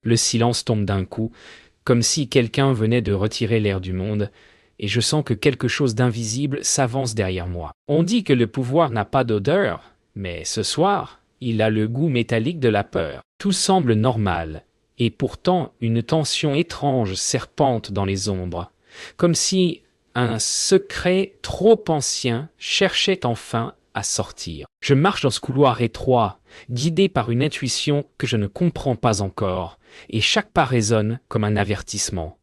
Le silence tombe d'un coup, comme si quelqu'un venait de retirer l'air du monde, et je sens que quelque chose d'invisible s'avance derrière moi. On dit que le pouvoir n'a pas d'odeur, mais ce soir, il a le goût métallique de la peur. Tout semble normal, et pourtant une tension étrange serpente dans les ombres, comme si un secret trop ancien cherchait enfin à sortir. Je marche dans ce couloir étroit, guidé par une intuition que je ne comprends pas encore, et chaque pas résonne comme un avertissement.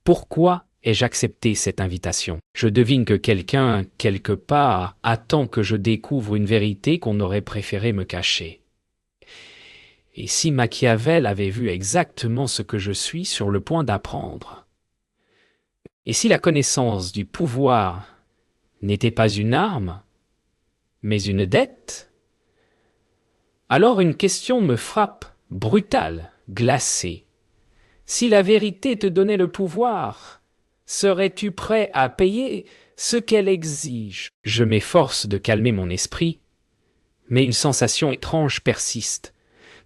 Pourquoi ai-je accepté cette invitation? Je devine que quelqu'un, quelque part, attend que je découvre une vérité qu'on aurait préféré me cacher. Et si Machiavel avait vu exactement ce que je suis sur le point d'apprendre? Et si la connaissance du pouvoir n'était pas une arme, mais une dette? Alors une question me frappe, brutale, glacée. Si la vérité te donnait le pouvoir, serais-tu prêt à payer ce qu'elle exige? Je m'efforce de calmer mon esprit, mais une sensation étrange persiste,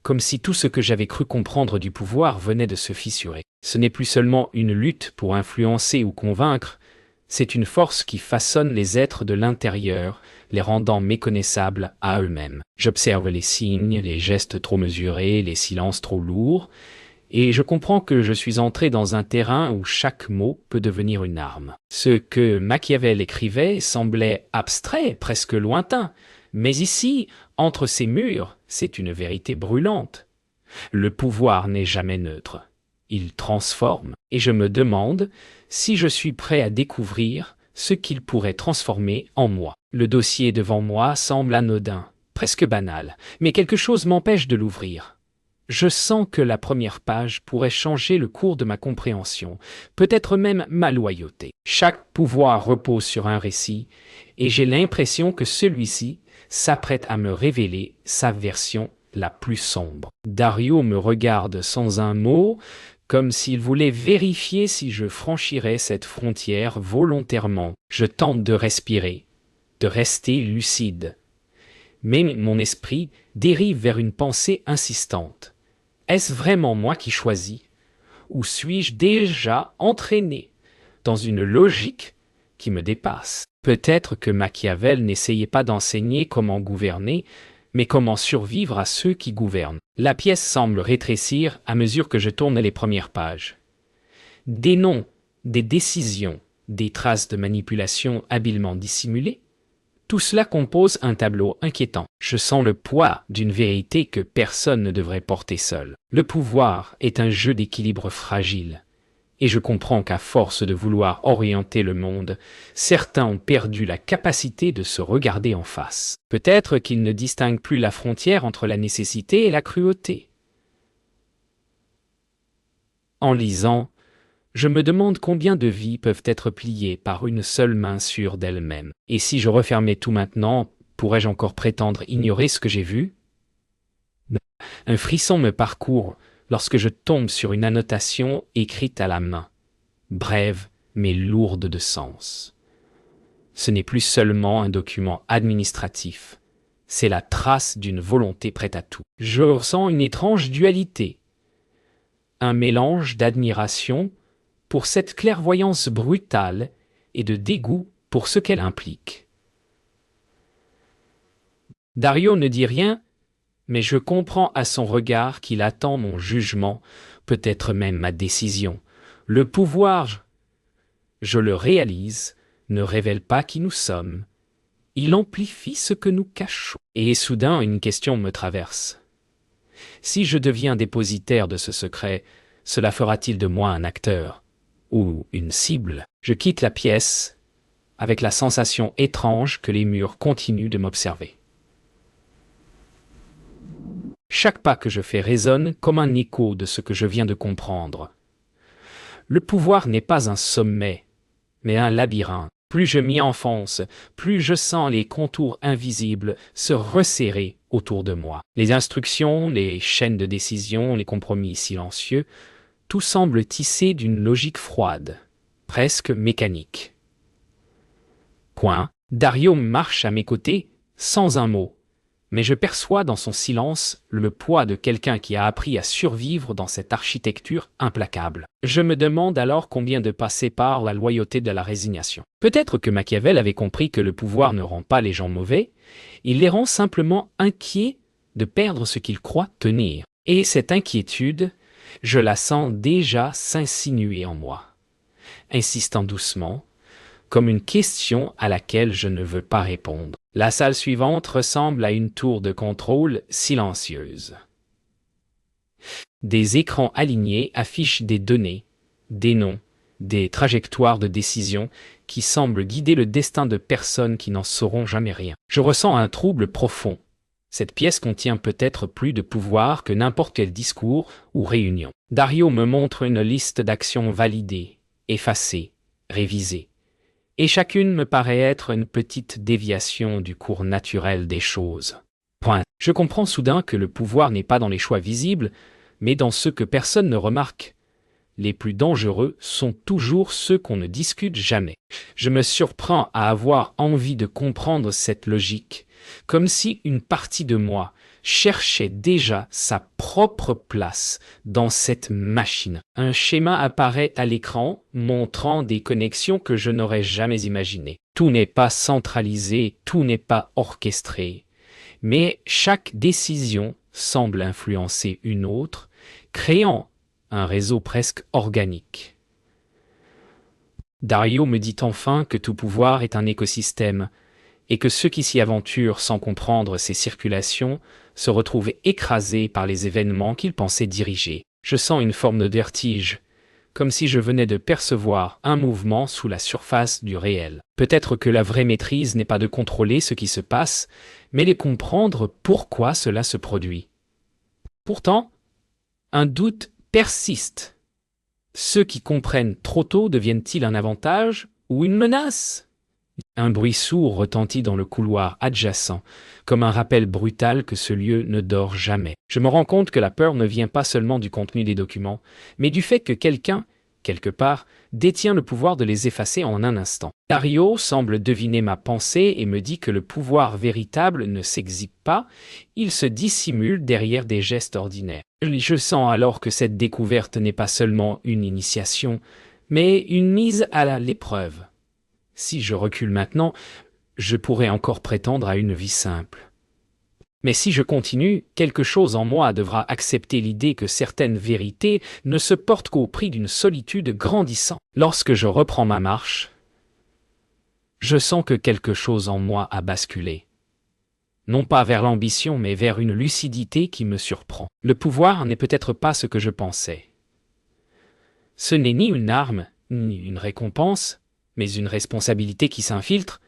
comme si tout ce que j'avais cru comprendre du pouvoir venait de se fissurer. Ce n'est plus seulement une lutte pour influencer ou convaincre, c'est une force qui façonne les êtres de l'intérieur, les rendant méconnaissables à eux-mêmes. J'observe les signes, les gestes trop mesurés, les silences trop lourds, et je comprends que je suis entré dans un terrain où chaque mot peut devenir une arme. Ce que Machiavel écrivait semblait abstrait, presque lointain, mais ici, entre ces murs, c'est une vérité brûlante. Le pouvoir n'est jamais neutre. Il transforme, et je me demande si je suis prêt à découvrir ce qu'il pourrait transformer en moi. Le dossier devant moi semble anodin, presque banal, mais quelque chose m'empêche de l'ouvrir. Je sens que la première page pourrait changer le cours de ma compréhension, peut-être même ma loyauté. Chaque pouvoir repose sur un récit, et j'ai l'impression que celui-ci s'apprête à me révéler sa version la plus sombre. Dario me regarde sans un mot, comme s'il voulait vérifier si je franchirais cette frontière volontairement. Je tente de respirer, de rester lucide. Mais mon esprit dérive vers une pensée insistante. Est-ce vraiment moi qui choisis? Ou suis-je déjà entraîné dans une logique qui me dépasse? Peut-être que Machiavel n'essayait pas d'enseigner comment gouverner, mais comment survivre à ceux qui gouvernent. La pièce semble rétrécir à mesure que je tourne les premières pages. Des noms, des décisions, des traces de manipulation habilement dissimulées, tout cela compose un tableau inquiétant. Je sens le poids d'une vérité que personne ne devrait porter seul. Le pouvoir est un jeu d'équilibre fragile. Et je comprends qu'à force de vouloir orienter le monde, certains ont perdu la capacité de se regarder en face. Peut-être qu'ils ne distinguent plus la frontière entre la nécessité et la cruauté. En lisant, je me demande combien de vies peuvent être pliées par une seule main sûre d'elle-même. Et si je refermais tout maintenant, pourrais-je encore prétendre ignorer ce que j'ai vu? Un frisson me parcourt lorsque je tombe sur une annotation écrite à la main, brève mais lourde de sens. Ce n'est plus seulement un document administratif, c'est la trace d'une volonté prête à tout. Je ressens une étrange dualité, un mélange d'admiration pour cette clairvoyance brutale et de dégoût pour ce qu'elle implique. Dario ne dit rien, mais je comprends à son regard qu'il attend mon jugement, peut-être même ma décision. Le pouvoir, je le réalise, ne révèle pas qui nous sommes. Il amplifie ce que nous cachons. Et soudain, une question me traverse. Si je deviens dépositaire de ce secret, cela fera-t-il de moi un acteur ou une cible? Je quitte la pièce avec la sensation étrange que les murs continuent de m'observer. Chaque pas que je fais résonne comme un écho de ce que je viens de comprendre. Le pouvoir n'est pas un sommet, mais un labyrinthe. Plus je m'y enfonce, plus je sens les contours invisibles se resserrer autour de moi. Les instructions, les chaînes de décision, les compromis silencieux, tout semble tissé d'une logique froide, presque mécanique. Dario marche à mes côtés, sans un mot, mais je perçois dans son silence le poids de quelqu'un qui a appris à survivre dans cette architecture implacable. Je me demande alors combien de pas sépare la loyauté de la résignation. Peut-être que Machiavel avait compris que le pouvoir ne rend pas les gens mauvais, il les rend simplement inquiets de perdre ce qu'ils croient tenir. Et cette inquiétude, je la sens déjà s'insinuer en moi, insistant doucement, comme une question à laquelle je ne veux pas répondre. La salle suivante ressemble à une tour de contrôle silencieuse. Des écrans alignés affichent des données, des noms, des trajectoires de décision qui semblent guider le destin de personnes qui n'en sauront jamais rien. Je ressens un trouble profond. Cette pièce contient peut-être plus de pouvoir que n'importe quel discours ou réunion. Dario me montre une liste d'actions validées, effacées, révisées. Et chacune me paraît être une petite déviation du cours naturel des choses. Point. Je comprends soudain que le pouvoir n'est pas dans les choix visibles, mais dans ceux que personne ne remarque. Les plus dangereux sont toujours ceux qu'on ne discute jamais. Je me surprends à avoir envie de comprendre cette logique, comme si une partie de moi cherchait déjà sa propre place dans cette machine. Un schéma apparaît à l'écran, montrant des connexions que je n'aurais jamais imaginées. Tout n'est pas centralisé, tout n'est pas orchestré, mais chaque décision semble influencer une autre, créant un réseau presque organique. Dario me dit enfin que tout pouvoir est un écosystème, et que ceux qui s'y aventurent sans comprendre ces circulations se retrouvent écrasés par les événements qu'ils pensaient diriger. Je sens une forme de vertige, comme si je venais de percevoir un mouvement sous la surface du réel. Peut-être que la vraie maîtrise n'est pas de contrôler ce qui se passe, mais de comprendre pourquoi cela se produit. Pourtant, un doute persiste. Ceux qui comprennent trop tôt deviennent-ils un avantage ou une menace ? Un bruit sourd retentit dans le couloir adjacent, comme un rappel brutal que ce lieu ne dort jamais. Je me rends compte que la peur ne vient pas seulement du contenu des documents, mais du fait que quelqu'un, quelque part, détient le pouvoir de les effacer en un instant. Dario semble deviner ma pensée et me dit que le pouvoir véritable ne s'exhibe pas, il se dissimule derrière des gestes ordinaires. Je sens alors que cette découverte n'est pas seulement une initiation, mais une mise à l'épreuve. Si je recule maintenant, je pourrais encore prétendre à une vie simple. Mais si je continue, quelque chose en moi devra accepter l'idée que certaines vérités ne se portent qu'au prix d'une solitude grandissante. Lorsque je reprends ma marche, je sens que quelque chose en moi a basculé. Non pas vers l'ambition, mais vers une lucidité qui me surprend. Le pouvoir n'est peut-être pas ce que je pensais. Ce n'est ni une arme, ni une récompense, mais une responsabilité qui s'infiltre,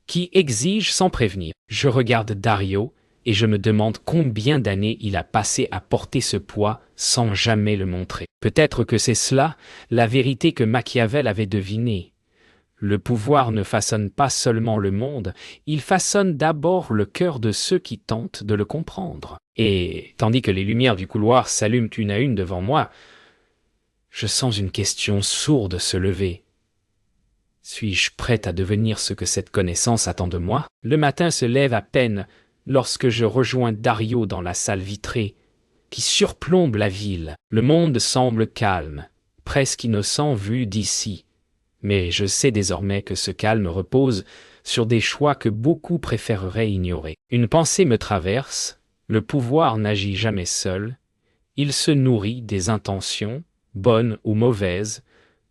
qui exige sans prévenir. Je regarde Dario et je me demande combien d'années il a passé à porter ce poids sans jamais le montrer. Peut-être que c'est cela, la vérité que Machiavel avait devinée. Le pouvoir ne façonne pas seulement le monde, il façonne d'abord le cœur de ceux qui tentent de le comprendre. Et, tandis que les lumières du couloir s'allument une à une devant moi, je sens une question sourde se lever. Suis-je prête à devenir ce que cette connaissance attend de moi? Le matin se lève à peine lorsque je rejoins Dario dans la salle vitrée qui surplombe la ville. Le monde semble calme, presque innocent vu d'ici. Mais je sais désormais que ce calme repose sur des choix que beaucoup préféreraient ignorer. Une pensée me traverse, le pouvoir n'agit jamais seul, il se nourrit des intentions, bonnes ou mauvaises,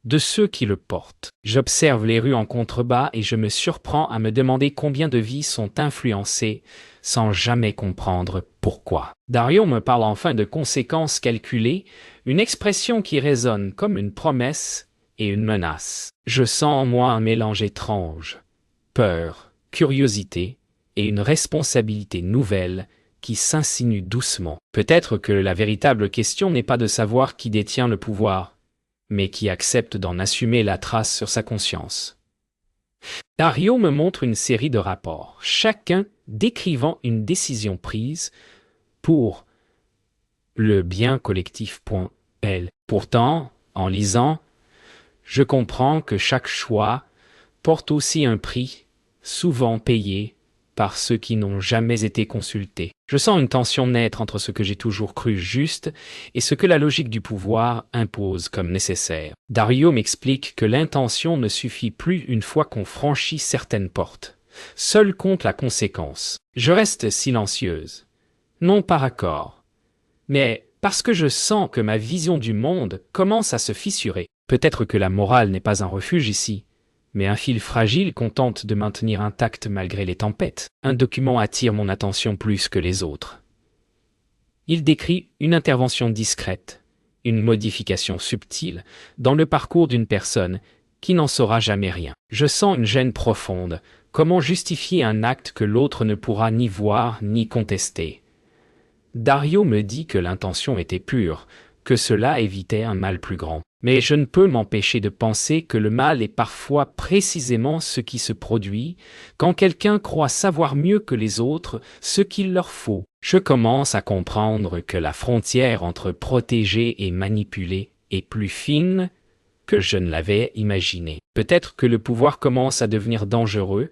de ceux qui le portent. J'observe les rues en contrebas et je me surprends à me demander combien de vies sont influencées sans jamais comprendre pourquoi. Dario me parle enfin de conséquences calculées, une expression qui résonne comme une promesse et une menace. Je sens en moi un mélange étrange, peur, curiosité et une responsabilité nouvelle qui s'insinue doucement. Peut-être que la véritable question n'est pas de savoir qui détient le pouvoir, mais qui accepte d'en assumer la trace sur sa conscience. Dario me montre une série de rapports, chacun décrivant une décision prise pour le bien collectif.l. Pourtant, en lisant, je comprends que chaque choix porte aussi un prix, souvent payé, par ceux qui n'ont jamais été consultés. Je sens une tension naître entre ce que j'ai toujours cru juste et ce que la logique du pouvoir impose comme nécessaire. Dario m'explique que l'intention ne suffit plus une fois qu'on franchit certaines portes. Seul compte la conséquence. Je reste silencieuse. Non par accord, mais parce que je sens que ma vision du monde commence à se fissurer. Peut-être que la morale n'est pas un refuge ici, mais un fil fragile qu'on tente de maintenir intact malgré les tempêtes. Un document attire mon attention plus que les autres. Il décrit une intervention discrète, une modification subtile dans le parcours d'une personne qui n'en saura jamais rien. Je sens une gêne profonde. Comment justifier un acte que l'autre ne pourra ni voir ni contester? Dario me dit que l'intention était pure, que cela évitait un mal plus grand. Mais je ne peux m'empêcher de penser que le mal est parfois précisément ce qui se produit quand quelqu'un croit savoir mieux que les autres ce qu'il leur faut. Je commence à comprendre que la frontière entre protéger et manipuler est plus fine que je ne l'avais imaginé. Peut-être que le pouvoir commence à devenir dangereux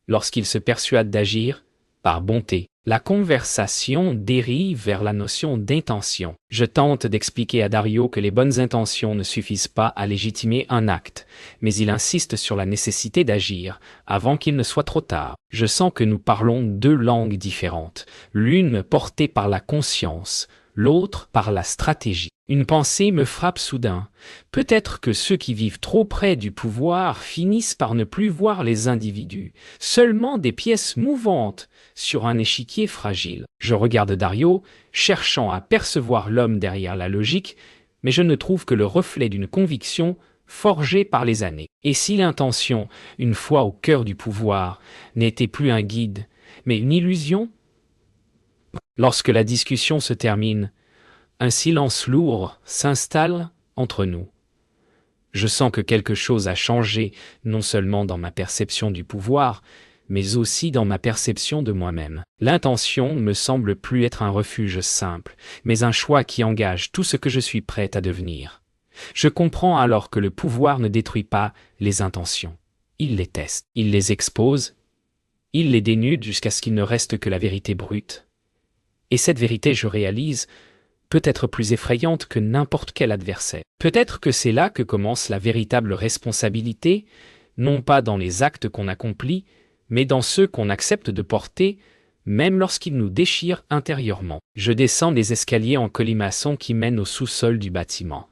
lorsqu'il se persuade d'agir par bonté. La conversation dérive vers la notion d'intention. Je tente d'expliquer à Dario que les bonnes intentions ne suffisent pas à légitimer un acte, mais il insiste sur la nécessité d'agir avant qu'il ne soit trop tard. Je sens que nous parlons deux langues différentes, l'une portée par la conscience, l'autre par la stratégie. Une pensée me frappe soudain. Peut-être que ceux qui vivent trop près du pouvoir finissent par ne plus voir les individus, seulement des pièces mouvantes sur un échiquier fragile. Je regarde Dario, cherchant à percevoir l'homme derrière la logique, mais je ne trouve que le reflet d'une conviction forgée par les années. Et si l'intention, une fois au cœur du pouvoir, n'était plus un guide, mais une illusion? Lorsque la discussion se termine, un silence lourd s'installe entre nous. Je sens que quelque chose a changé, non seulement dans ma perception du pouvoir, mais aussi dans ma perception de moi-même. L'intention ne me semble plus être un refuge simple, mais un choix qui engage tout ce que je suis prête à devenir. Je comprends alors que le pouvoir ne détruit pas les intentions. Il les teste, il les expose, il les dénude jusqu'à ce qu'il ne reste que la vérité brute. Et cette vérité, je réalise, peut être plus effrayante que n'importe quel adversaire. Peut-être que c'est là que commence la véritable responsabilité, non pas dans les actes qu'on accomplit, mais dans ceux qu'on accepte de porter, même lorsqu'ils nous déchirent intérieurement. Je descends les escaliers en colimaçon qui mènent au sous-sol du bâtiment,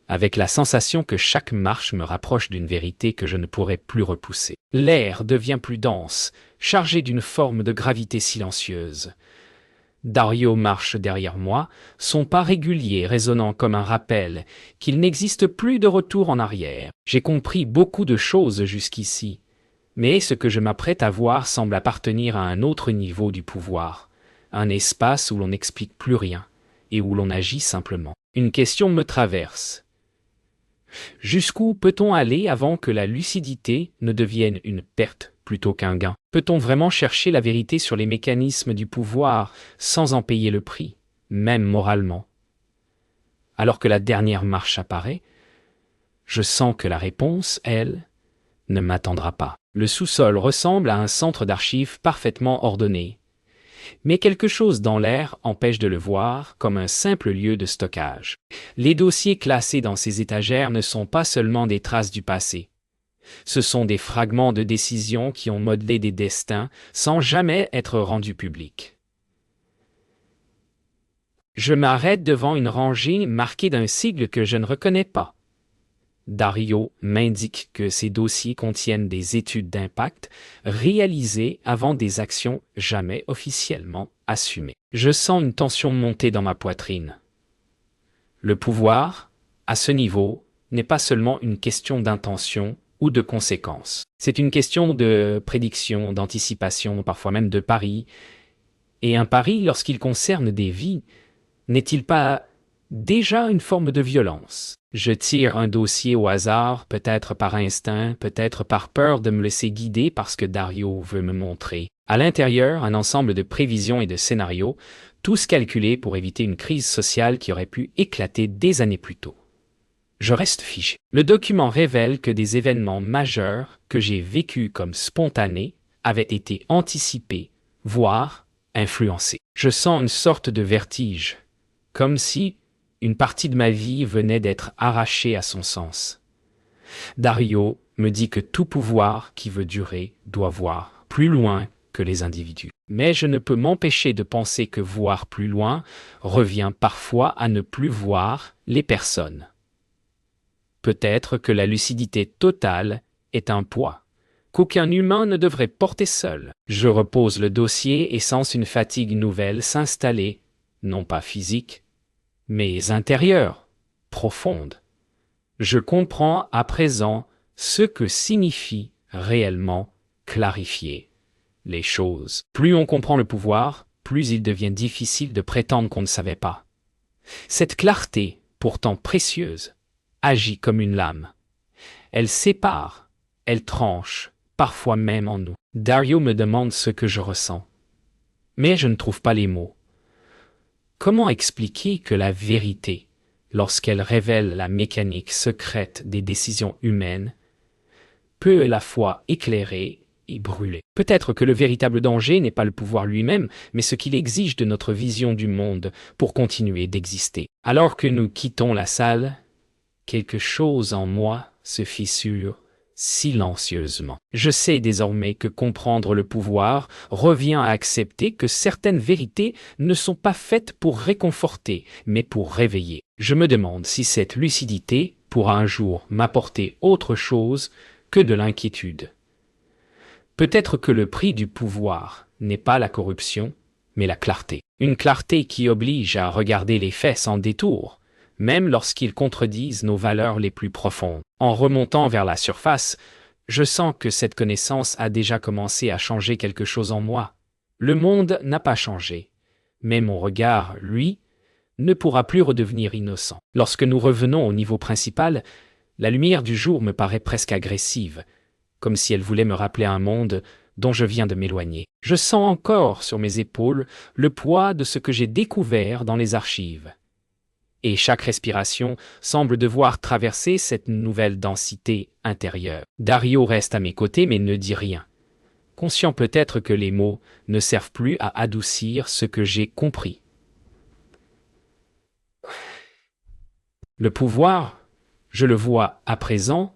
avec la sensation que chaque marche me rapproche d'une vérité que je ne pourrai plus repousser. L'air devient plus dense, chargé d'une forme de gravité silencieuse. Dario marche derrière moi, son pas régulier résonnant comme un rappel qu'il n'existe plus de retour en arrière. J'ai compris beaucoup de choses jusqu'ici, mais ce que je m'apprête à voir semble appartenir à un autre niveau du pouvoir, un espace où l'on n'explique plus rien et où l'on agit simplement. Une question me traverse. Jusqu'où peut-on aller avant que la lucidité ne devienne une perte plutôt qu'un gain? Peut-on vraiment chercher la vérité sur les mécanismes du pouvoir sans en payer le prix, même moralement? Alors que la dernière marche apparaît, je sens que la réponse, elle, ne m'attendra pas. Le sous-sol ressemble à un centre d'archives parfaitement ordonné, mais quelque chose dans l'air empêche de le voir comme un simple lieu de stockage. Les dossiers classés dans ces étagères ne sont pas seulement des traces du passé. Ce sont des fragments de décisions qui ont modelé des destins sans jamais être rendus publics. Je m'arrête devant une rangée marquée d'un sigle que je ne reconnais pas. Dario m'indique que ces dossiers contiennent des études d'impact réalisées avant des actions jamais officiellement assumées. Je sens une tension monter dans ma poitrine. Le pouvoir, à ce niveau, n'est pas seulement une question d'intention ou de conséquences. C'est une question de prédiction, d'anticipation, parfois même de pari. Et un pari, lorsqu'il concerne des vies, n'est-il pas déjà une forme de violence? Je tire un dossier au hasard, peut-être par instinct, peut-être par peur de me laisser guider parce que Dario veut me montrer. À l'intérieur, un ensemble de prévisions et de scénarios, tous calculés pour éviter une crise sociale qui aurait pu éclater des années plus tôt. Je reste figé. Le document révèle que des événements majeurs que j'ai vécus comme spontanés avait été anticipé, voire influencé. Je sens une sorte de vertige, comme si une partie de ma vie venait d'être arrachée à son sens. Dario me dit que tout pouvoir qui veut durer doit voir plus loin que les individus. Mais je ne peux m'empêcher de penser que voir plus loin revient parfois à ne plus voir les personnes. Peut-être que la lucidité totale est un poids qu'aucun humain ne devrait porter seul. Je repose le dossier et sens une fatigue nouvelle s'installer, non pas physique, mais intérieure, profonde. Je comprends à présent ce que signifie réellement clarifier les choses. Plus on comprend le pouvoir, plus il devient difficile de prétendre qu'on ne savait pas. Cette clarté, pourtant précieuse, agit comme une lame. Elle sépare, elle tranche, parfois même en nous. Dario me demande ce que je ressens. Mais je ne trouve pas les mots. Comment expliquer que la vérité, lorsqu'elle révèle la mécanique secrète des décisions humaines, peut à la fois éclairer et brûler? Peut-être que le véritable danger n'est pas le pouvoir lui-même, mais ce qu'il exige de notre vision du monde pour continuer d'exister. Alors que nous quittons la salle, quelque chose en moi se fissure silencieusement. Je sais désormais que comprendre le pouvoir revient à accepter que certaines vérités ne sont pas faites pour réconforter, mais pour réveiller. Je me demande si cette lucidité pourra un jour m'apporter autre chose que de l'inquiétude. Peut-être que le prix du pouvoir n'est pas la corruption, mais la clarté. Une clarté qui oblige à regarder les faits sans détour, même lorsqu'ils contredisent nos valeurs les plus profondes. En remontant vers la surface, je sens que cette connaissance a déjà commencé à changer quelque chose en moi. Le monde n'a pas changé, mais mon regard, lui, ne pourra plus redevenir innocent. Lorsque nous revenons au niveau principal, la lumière du jour me paraît presque agressive, comme si elle voulait me rappeler un monde dont je viens de m'éloigner. Je sens encore sur mes épaules le poids de ce que j'ai découvert dans les archives. Et chaque respiration semble devoir traverser cette nouvelle densité intérieure. Dario reste à mes côtés mais ne dit rien, conscient peut-être que les mots ne servent plus à adoucir ce que j'ai compris. Le pouvoir, je le vois à présent,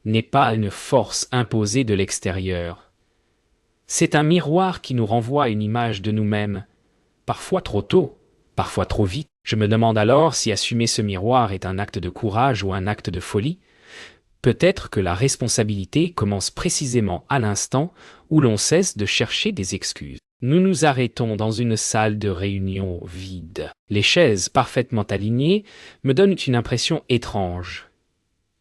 n'est pas une force imposée de l'extérieur. C'est un miroir qui nous renvoie une image de nous-mêmes, parfois trop tôt, parfois trop vite. Je me demande alors si assumer ce miroir est un acte de courage ou un acte de folie. Peut-être que la responsabilité commence précisément à l'instant où l'on cesse de chercher des excuses. Nous nous arrêtons dans une salle de réunion vide. Les chaises parfaitement alignées me donnent une impression étrange,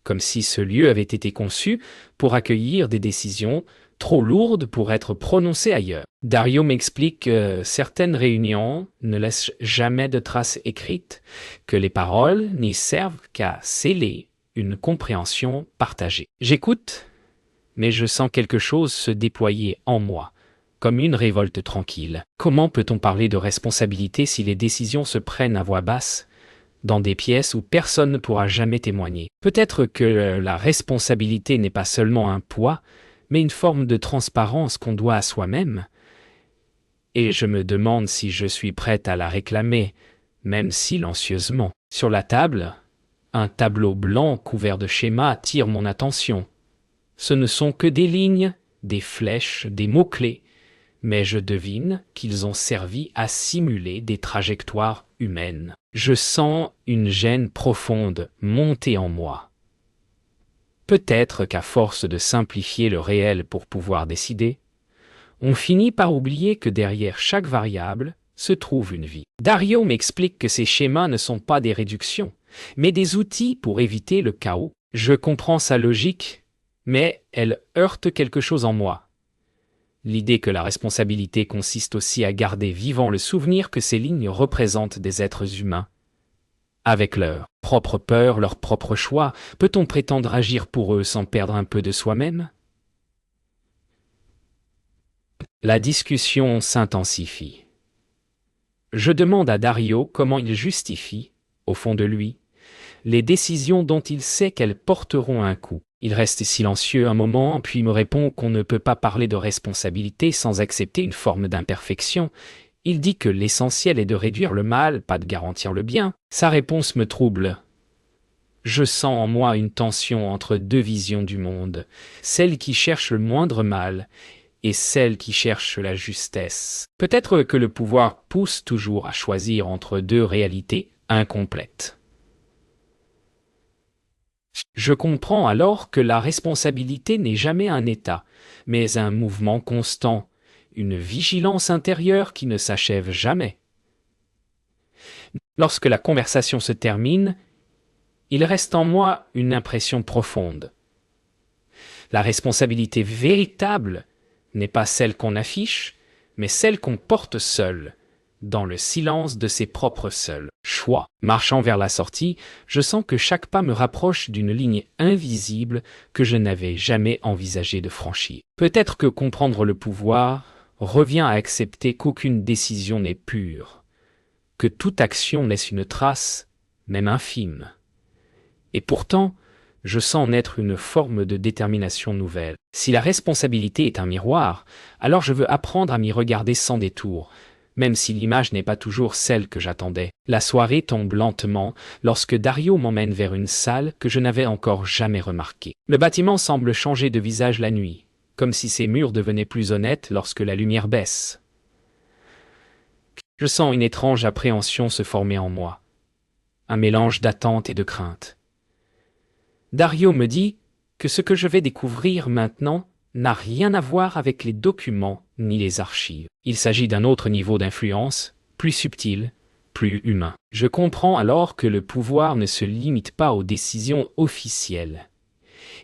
comme si ce lieu avait été conçu pour accueillir des décisions trop lourdes pour être prononcées ailleurs. Dario m'explique que certaines réunions ne laissent jamais de traces écrites, que les paroles n'y servent qu'à sceller une compréhension partagée. J'écoute, mais je sens quelque chose se déployer en moi, comme une révolte tranquille. Comment peut-on parler de responsabilité si les décisions se prennent à voix basse, dans des pièces où personne ne pourra jamais témoigner? Peut-être que la responsabilité n'est pas seulement un poids, mais une forme de transparence qu'on doit à soi-même. Et je me demande si je suis prête à la réclamer, même silencieusement. Sur la table, un tableau blanc couvert de schémas attire mon attention. Ce ne sont que des lignes, des flèches, des mots-clés, mais je devine qu'ils ont servi à simuler des trajectoires humaines. Je sens une gêne profonde monter en moi. Peut-être qu'à force de simplifier le réel pour pouvoir décider, on finit par oublier que derrière chaque variable se trouve une vie. Dario m'explique que ces schémas ne sont pas des réductions, mais des outils pour éviter le chaos. Je comprends sa logique, mais elle heurte quelque chose en moi. L'idée que la responsabilité consiste aussi à garder vivant le souvenir que ces lignes représentent des êtres humains. Avec leurs propres peurs, leurs propres choix, peut-on prétendre agir pour eux sans perdre un peu de soi-même? La discussion s'intensifie. Je demande à Dario comment il justifie, au fond de lui, les décisions dont il sait qu'elles porteront un coup. Il reste silencieux un moment, puis me répond qu'on ne peut pas parler de responsabilité sans accepter une forme d'imperfection. Il dit que l'essentiel est de réduire le mal, pas de garantir le bien. Sa réponse me trouble. Je sens en moi une tension entre deux visions du monde, celle qui cherche le moindre mal et celle qui cherche la justesse. Peut-être que le pouvoir pousse toujours à choisir entre deux réalités incomplètes. Je comprends alors que la responsabilité n'est jamais un état, mais un mouvement constant, une vigilance intérieure qui ne s'achève jamais. Lorsque la conversation se termine, il reste en moi une impression profonde. La responsabilité véritable n'est pas celle qu'on affiche, mais celle qu'on porte seul, dans le silence de ses propres seuls choix. Marchant vers la sortie, je sens que chaque pas me rapproche d'une ligne invisible que je n'avais jamais envisagé de franchir. Peut-être que comprendre le pouvoir revient à accepter qu'aucune décision n'est pure, que toute action laisse une trace, même infime. Et pourtant, je sens naître une forme de détermination nouvelle. Si la responsabilité est un miroir, alors je veux apprendre à m'y regarder sans détour, même si l'image n'est pas toujours celle que j'attendais. La soirée tombe lentement lorsque Dario m'emmène vers une salle que je n'avais encore jamais remarquée. Le bâtiment semble changer de visage la nuit, comme si ses murs devenaient plus honnêtes lorsque la lumière baisse. Je sens une étrange appréhension se former en moi, un mélange d'attente et de crainte. Dario me dit que ce que je vais découvrir maintenant n'a rien à voir avec les documents ni les archives. Il s'agit d'un autre niveau d'influence, plus subtil, plus humain. Je comprends alors que le pouvoir ne se limite pas aux décisions officielles.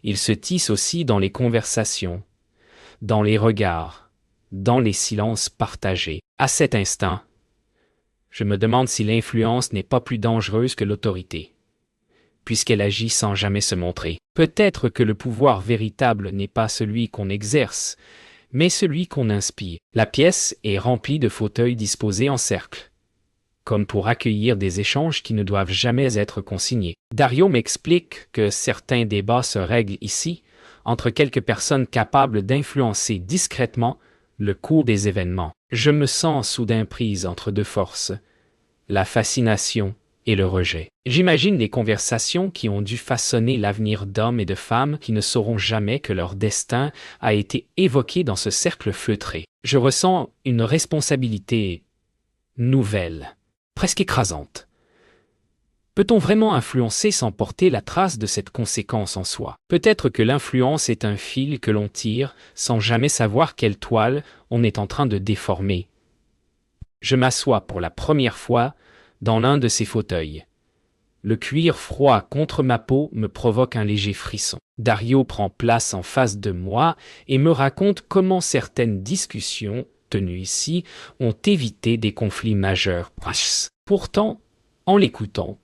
Il se tisse aussi dans les conversations, dans les regards, dans les silences partagés. À cet instant, je me demande si l'influence n'est pas plus dangereuse que l'autorité, puisqu'elle agit sans jamais se montrer. Peut-être que le pouvoir véritable n'est pas celui qu'on exerce, mais celui qu'on inspire. La pièce est remplie de fauteuils disposés en cercle, comme pour accueillir des échanges qui ne doivent jamais être consignés. Dario m'explique que certains débats se règlent ici, entre quelques personnes capables d'influencer discrètement le cours des événements. Je me sens soudain prise entre deux forces, la fascination et le rejet. J'imagine des conversations qui ont dû façonner l'avenir d'hommes et de femmes qui ne sauront jamais que leur destin a été évoqué dans ce cercle feutré. Je ressens une responsabilité nouvelle, presque écrasante. Peut-on vraiment influencer sans porter la trace de cette conséquence en soi? Peut-être que l'influence est un fil que l'on tire sans jamais savoir quelle toile on est en train de déformer. Je m'assois pour la première fois dans l'un de ces fauteuils. Le cuir froid contre ma peau me provoque un léger frisson. Dario prend place en face de moi et me raconte comment certaines discussions tenues ici ont évité des conflits majeurs. Pourtant, en l'écoutant,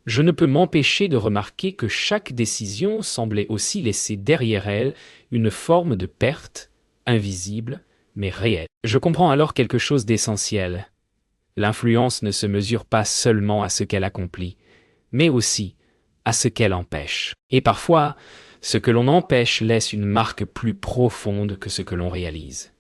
je ne peux m'empêcher de remarquer que chaque décision semblait aussi laisser derrière elle une forme de perte, invisible, mais réelle. Je comprends alors quelque chose d'essentiel. L'influence ne se mesure pas seulement à ce qu'elle accomplit, mais aussi à ce qu'elle empêche. Et parfois, ce que l'on empêche laisse une marque plus profonde que ce que l'on réalise.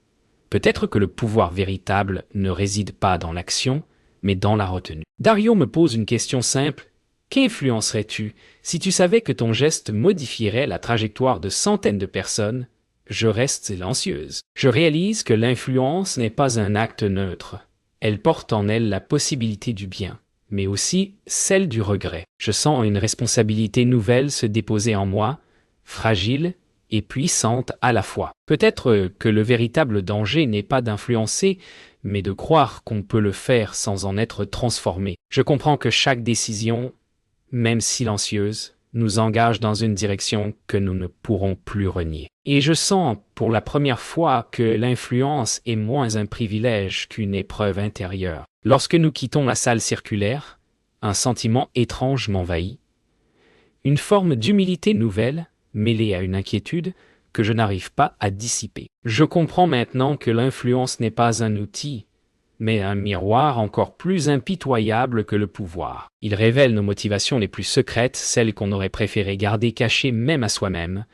Peut-être que le pouvoir véritable ne réside pas dans l'action, mais dans la retenue. Dario me pose une question simple. Qu'influencerais-tu si tu savais que ton geste modifierait la trajectoire de centaines de personnes? Je reste silencieuse. Je réalise que l'influence n'est pas un acte neutre. Elle porte en elle la possibilité du bien, mais aussi celle du regret. Je sens une responsabilité nouvelle se déposer en moi, fragile et puissante à la fois. Peut-être que le véritable danger n'est pas d'influencer, mais de croire qu'on peut le faire sans en être transformé. Je comprends que chaque décision, même silencieuse, nous engage dans une direction que nous ne pourrons plus renier. Et je sens pour la première fois que l'influence est moins un privilège qu'une épreuve intérieure. Lorsque nous quittons la salle circulaire, un sentiment étrange m'envahit. Une forme d'humilité nouvelle, mêlée à une inquiétude, que je n'arrive pas à dissiper. Je comprends maintenant que l'influence n'est pas un outil, mais un miroir encore plus impitoyable que le pouvoir. Il révèle nos motivations les plus secrètes, celles qu'on aurait préféré garder cachées même à soi-même.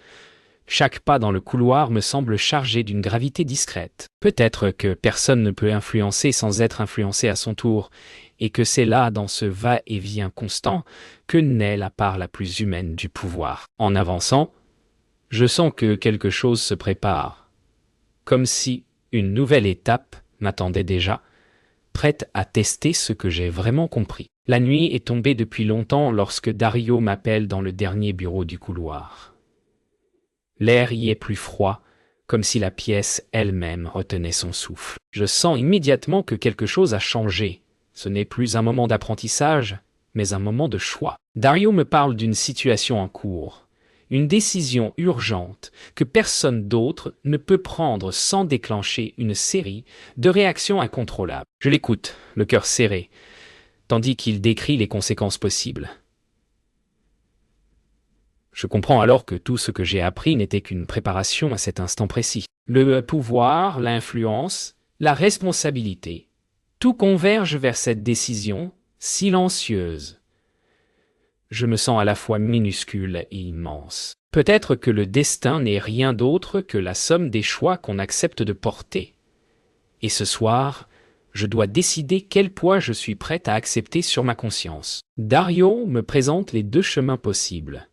Chaque pas dans le couloir me semble chargé d'une gravité discrète. Peut-être que personne ne peut influencer sans être influencé à son tour, et que c'est là, dans ce va-et-vient constant, que naît la part la plus humaine du pouvoir. En avançant, je sens que quelque chose se prépare, comme si une nouvelle étape m'attendait déjà, prête à tester ce que j'ai vraiment compris. La nuit est tombée depuis longtemps lorsque Dario m'appelle dans le dernier bureau du couloir. L'air y est plus froid, comme si la pièce elle-même retenait son souffle. Je sens immédiatement que quelque chose a changé. Ce n'est plus un moment d'apprentissage, mais un moment de choix. Dario me parle d'une situation en cours, une décision urgente que personne d'autre ne peut prendre sans déclencher une série de réactions incontrôlables. Je l'écoute, le cœur serré, tandis qu'il décrit les conséquences possibles. Je comprends alors que tout ce que j'ai appris n'était qu'une préparation à cet instant précis. Le pouvoir, l'influence, la responsabilité, tout converge vers cette décision silencieuse. Je me sens à la fois minuscule et immense. Peut-être que le destin n'est rien d'autre que la somme des choix qu'on accepte de porter. Et ce soir, je dois décider quel poids je suis prête à accepter sur ma conscience. Dario me présente les deux chemins possibles.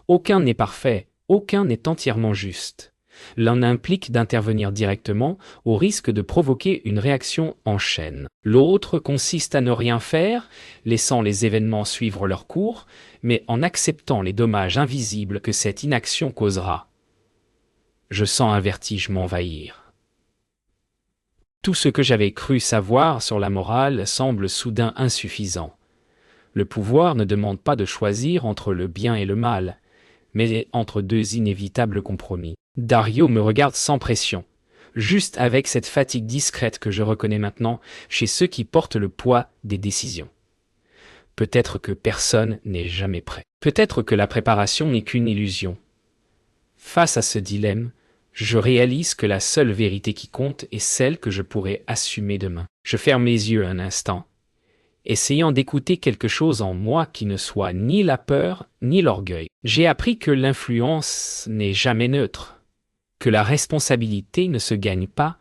Aucun n'est parfait, aucun n'est entièrement juste. L'un implique d'intervenir directement au risque de provoquer une réaction en chaîne. L'autre consiste à ne rien faire, laissant les événements suivre leur cours, mais en acceptant les dommages invisibles que cette inaction causera. Je sens un vertige m'envahir. Tout ce que j'avais cru savoir sur la morale semble soudain insuffisant. Le pouvoir ne demande pas de choisir entre le bien et le mal, mais entre deux inévitables compromis. Dario me regarde sans pression, juste avec cette fatigue discrète que je reconnais maintenant chez ceux qui portent le poids des décisions. Peut-être que personne n'est jamais prêt. Peut-être que la préparation n'est qu'une illusion. Face à ce dilemme, je réalise que la seule vérité qui compte est celle que je pourrai assumer demain. Je ferme les yeux un instant, essayant d'écouter quelque chose en moi qui ne soit ni la peur ni l'orgueil. J'ai appris que l'influence n'est jamais neutre, que la responsabilité ne se gagne pas,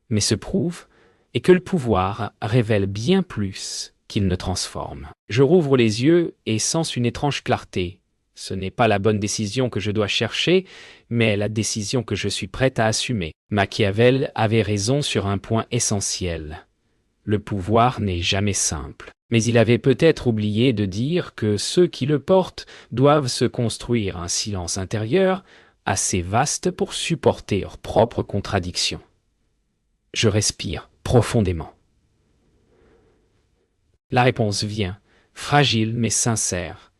mais se prouve, et que le pouvoir révèle bien plus qu'il ne transforme. Je rouvre les yeux et sens une étrange clarté. Ce n'est pas la bonne décision que je dois chercher, mais la décision que je suis prête à assumer. Machiavel avait raison sur un point essentiel. Le pouvoir n'est jamais simple. Mais il avait peut-être oublié de dire que ceux qui le portent doivent se construire un silence intérieur assez vaste pour supporter leurs propres contradictions. Je respire profondément. La réponse vient, fragile mais sincère,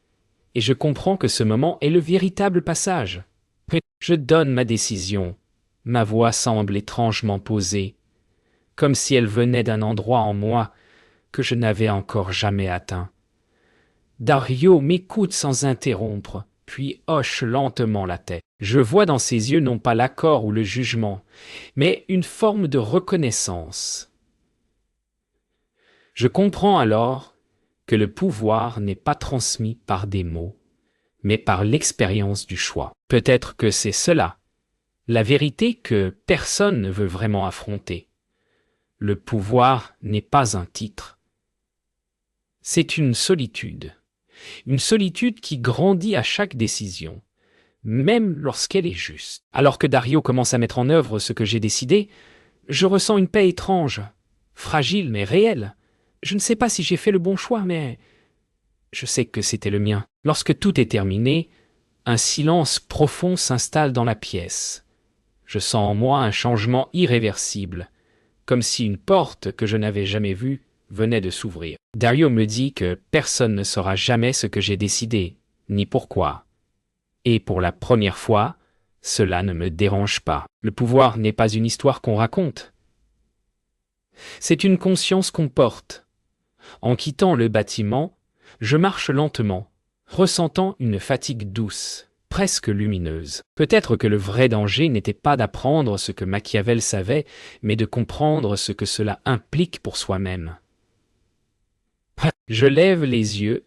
et je comprends que ce moment est le véritable passage. Je donne ma décision. Ma voix semble étrangement posée, comme si elle venait d'un endroit en moi que je n'avais encore jamais atteint. Dario m'écoute sans interrompre, puis hoche lentement la tête. Je vois dans ses yeux non pas l'accord ou le jugement, mais une forme de reconnaissance. Je comprends alors que le pouvoir n'est pas transmis par des mots, mais par l'expérience du choix. Peut-être que c'est cela, la vérité que personne ne veut vraiment affronter. Le pouvoir n'est pas un titre. C'est une solitude qui grandit à chaque décision, même lorsqu'elle est juste. Alors que Dario commence à mettre en œuvre ce que j'ai décidé, je ressens une paix étrange, fragile mais réelle. Je ne sais pas si j'ai fait le bon choix, mais je sais que c'était le mien. Lorsque tout est terminé, un silence profond s'installe dans la pièce. Je sens en moi un changement irréversible, comme si une porte que je n'avais jamais vue venait de s'ouvrir. Dario me dit que personne ne saura jamais ce que j'ai décidé, ni pourquoi. Et pour la première fois, cela ne me dérange pas. Le pouvoir n'est pas une histoire qu'on raconte. C'est une conscience qu'on porte. En quittant le bâtiment, je marche lentement, ressentant une fatigue douce, presque lumineuse. Peut-être que le vrai danger n'était pas d'apprendre ce que Machiavel savait, mais de comprendre ce que cela implique pour soi-même. Je lève les yeux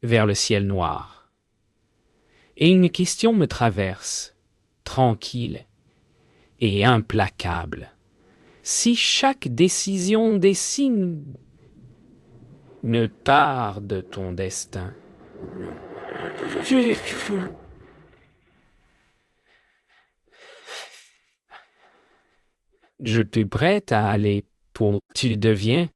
vers le ciel noir. Et une question me traverse, tranquille et implacable. Si chaque décision dessine une part de ton destin, je te prête à aller pour tu deviens